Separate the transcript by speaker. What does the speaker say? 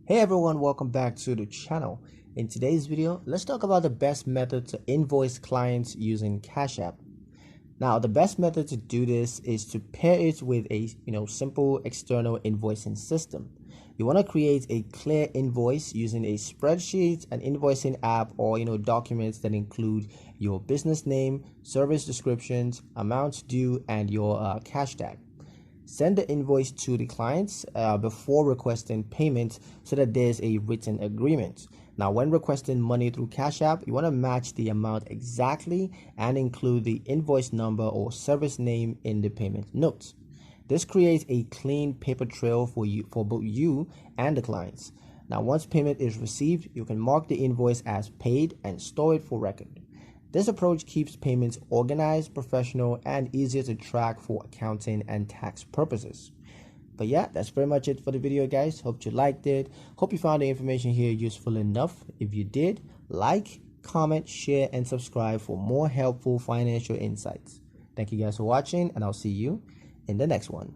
Speaker 1: Hey everyone, welcome back to the channel. In today's video, let's talk about the best method to invoice clients using Cash App. Now, the best method to do this is to pair it with a simple external invoicing system. You want to create a clear invoice using a spreadsheet, an invoicing app, or documents that include your business name, service descriptions, amounts due, and your cash tag. Send the invoice to the clients before requesting payment so that there's a written agreement. Now, when requesting money through Cash App, you want to match the amount exactly and include the invoice number or service name in the payment notes. This creates a clean paper trail for both you and the clients. Now, once payment is received, you can mark the invoice as paid and store it for record. This approach keeps payments organized, professional, and easier to track for accounting and tax purposes. But yeah, that's pretty much it for the video, guys. Hope you liked it. Hope you found the information here useful enough. If you did, like, comment, share, and subscribe for more helpful financial insights. Thank you guys for watching, and I'll see you in the next one.